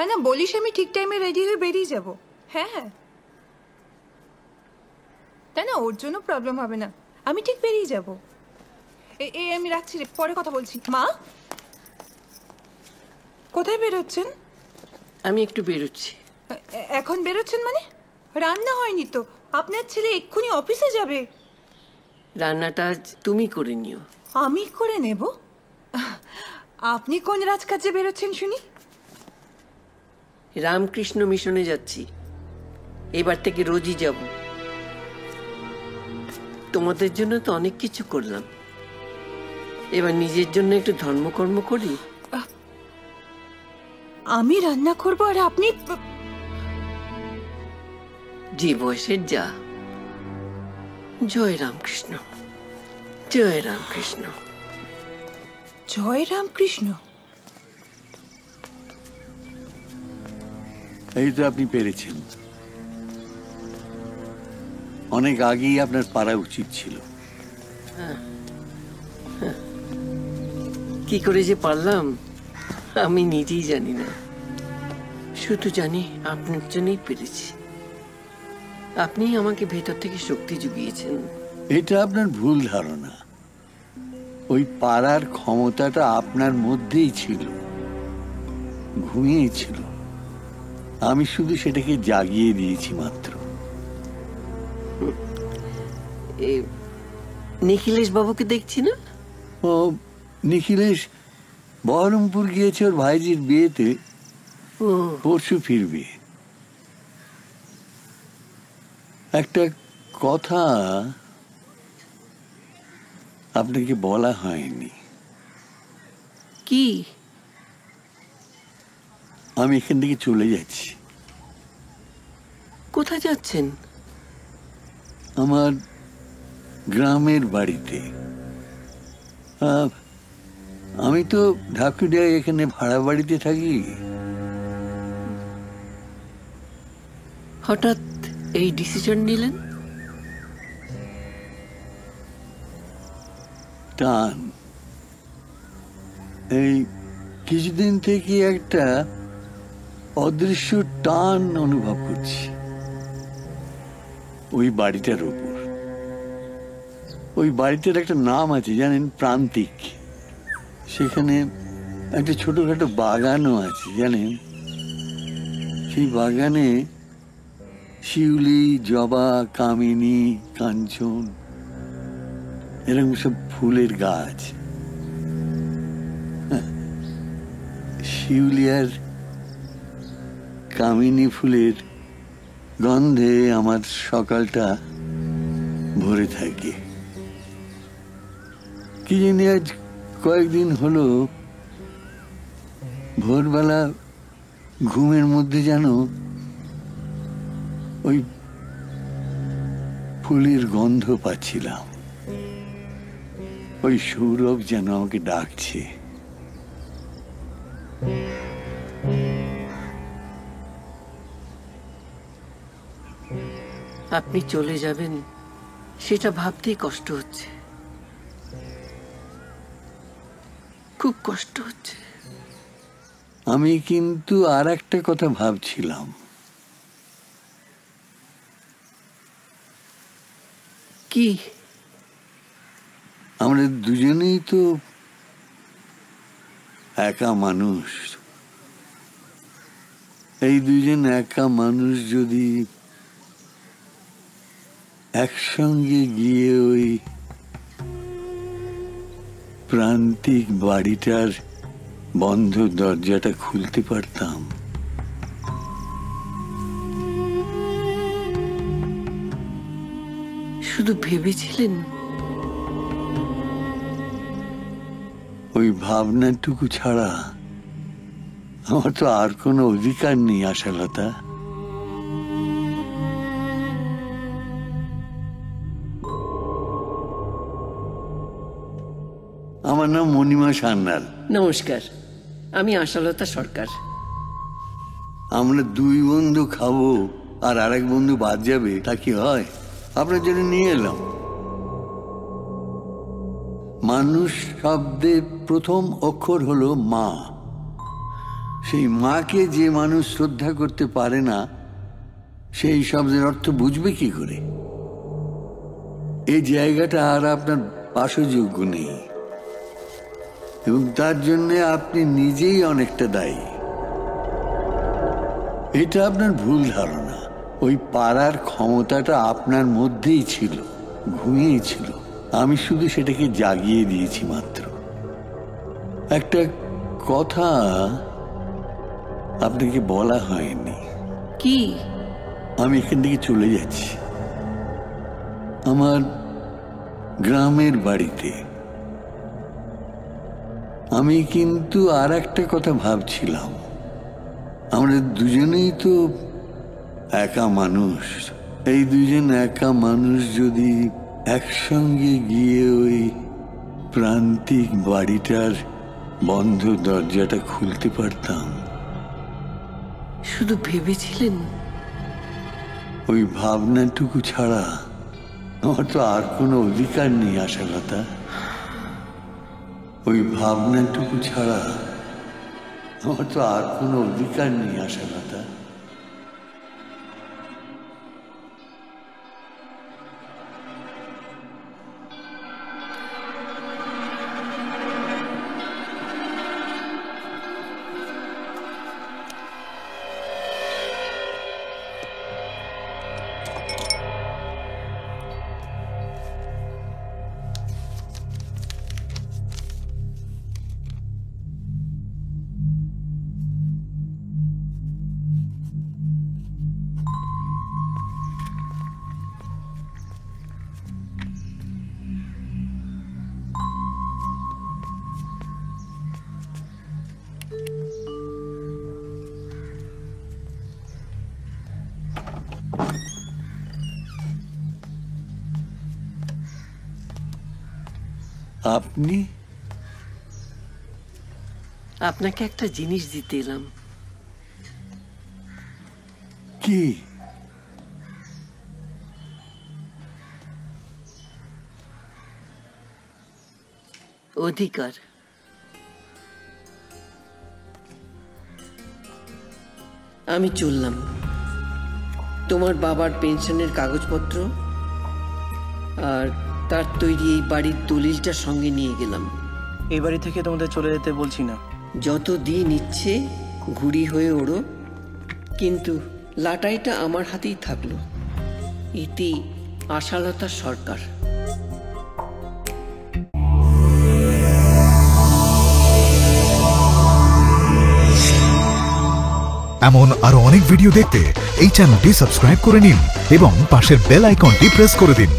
না না, বলিস আমি ঠিক টাইমে রেডি হয়ে বেরিয়ে যাব। হ্যাঁ হ্যাঁ, তাই না, ওর জন্য প্রবলেম হবে না, আমি ঠিক বেরিয়ে যাব। এই আমি রাখছি রে, পরে কথা বলছি। মা, কোথায় বেরোচ্ছেন? আমি একটু বেরোচ্ছি। এখন বেরোচ্ছেন মানে? রান্না হয়নি তো, আপনার ছেলে এক্ষুনি অফিসে যাবে। রান্নাটা আজ তুমি করে নিও। আমি করে নেব? আপনি কোন রাজকাজে বেরোচ্ছেন শুনি? রামকৃষ্ণ মিশনে যাচ্ছি, এবার থেকে রোজই যাব। তোমাদের জন্য তো অনেক কিছু করলাম, এবার নিজের জন্য একটু ধর্মকর্ম করি। আমি রান্না করবো আর আপনি? যে বয়সের যা। জয় রামকৃষ্ণ, জয় রামকৃষ্ণ। জয় রামকৃষ্ণ। এই তো আপনি পেরেছেন, অনেক আগেই আপনার পারা উচিত ছিল। কি করে যে পারলাম আমি নিজেই জানি না, শুধু জানি আপনার জন্যই পেরেছি। আপনি আমাকে ভেতর থেকে শক্তি জুগিয়েছেন। এটা আপনার ভুল ধারণা। ওই পারার ক্ষমতাটা আপনার মধ্যেই ছিল, ঘুমিয়েছিল। আমি শুধু সেটাকে জাগিয়ে দিয়েছি মাত্র। নিখিলেশ বাবুকে দেখছি না? ও নিখিলেশ বহরমপুর গিয়েছে ওর ভাইজির বিয়েতে, পরশু ফিরবে। একটা কথা আপনাকে বলা হয়নি। কি? আমি এখান থেকে চলে যাচ্ছি। কোথায় যাচ্ছেন? আমার গ্রামের বাড়িতে। আমি তো ঢাকুরিয়ায় এখানে ভাড়া বাড়িতে থাকি। হঠাৎ এই ডিসিশন নিলেন? টান, এই কিছুদিন থেকে একটা অদৃশ্য টান অনুভব করছি ওই বাড়িটার উপর। ওই বাড়িটার একটা নাম আছে জানেন, প্রান্তিক। সেখানে একটা ছোটখাটো বাগানও আছে জানেন। সেই বাগানে শিউলি, জবা, কামিনী, কাঞ্চন এরকম সব ফুলের গাছ। শিউলি আর কামিনী ফুলের গন্ধে আমার সকালটা ভরে থাকে। কি জানি আজ কয়েকদিন হলো ভোরবেলা ঘুমের মধ্যে যেন ওই ফুলের গন্ধ পাচ্ছিলাম। ওই সৌরভ যেন আমাকে ডাকছে। আপনি চলে যাবেন সেটা ভাবতেই কষ্ট হচ্ছে, খুব কষ্ট হচ্ছে। আমি কিন্তু আর একটা কথা ভাবছিলাম। কি? আমরা দুজনেই তো একা মানুষ। এই দুজন একা মানুষ যদি একসঙ্গে গিয়ে ওই প্রান্তিক বাড়িটার বন্ধ দরজাটা খুলতে পারতাম, শুধু ভেবেছিলেন? ওই ভাবনাটুকু ছাড়া আমার তো আর কোনো অধিকার নেই আশালতা। আমার নাম মণিমা সান্যাল। নমস্কার, আমি আশালতা সরকার। আমরা দুই বন্ধু খাবো আর আরেক বন্ধু বাদ যাবে, তা কি হয়? আপনার জন্য নিয়ে এলাম। মানুষ শব্দের প্রথম অক্ষর হলো মা। সেই মাকে যে মানুষ শ্রদ্ধা করতে পারে না, সেই শব্দের অর্থ বুঝবে কি করে? এই জায়গাটা আর আপনার বাসযোগ্য নেই, এবং তার জন্য আপনি নিজেই অনেকটা দায়ী। এটা আপনার ভুল ধারণা। ওই পারার ক্ষমতাটা আপনার মধ্যেই ছিল, ঘুমিয়েই ছিল। আমি শুধু সেটাকে জাগিয়ে দিয়েছি মাত্র। একটা কথা আপনাকে বলা হয়নি। কি? আমি এখান থেকে চলে যাচ্ছি আমার গ্রামের বাড়িতে। আমি কিন্তু আর একটা কথা ভাবছিলাম, আমরা দুজনেই তো একা মানুষ। এই দুজন একা মানুষ যদি একসঙ্গে গিয়ে ওই প্রান্তিক বাড়িটার বন্ধ দরজাটা খুলতে পারতাম। শুধু ভেবেছিলেন? ওই ভাবনাটুকু ছাড়া আমার তো আর কোনো অধিকার নেই আশালতা। ওই ভাবনাটুকু ছাড়া আমার তো আর কোনো অধিকার নেই আশালতা। আপনি? আপনাকে একটা জিনিস দিতে এলাম। কি? অধিকার। আমি চললাম। তোমার বাবার পেনশনের কাগজপত্র আর তার তৈরি এই বাড়ির দলিলটা সঙ্গে নিয়ে গেলাম। এই বাড়ি থেকে তোমাদের চলে যেতে বলছি না। যত দিন ইচ্ছে ঘুড়ি হয়ে ওড়ো, কিন্তু লাটাইটা আমার হাতেই থাকলো। ইতি আশালতা সরকার। এমন আরো অনেক ভিডিও দেখতে এই চ্যানেলটি সাবস্ক্রাইব করে নিন এবং পাশের বেল আইকনটি প্রেস করে দিন।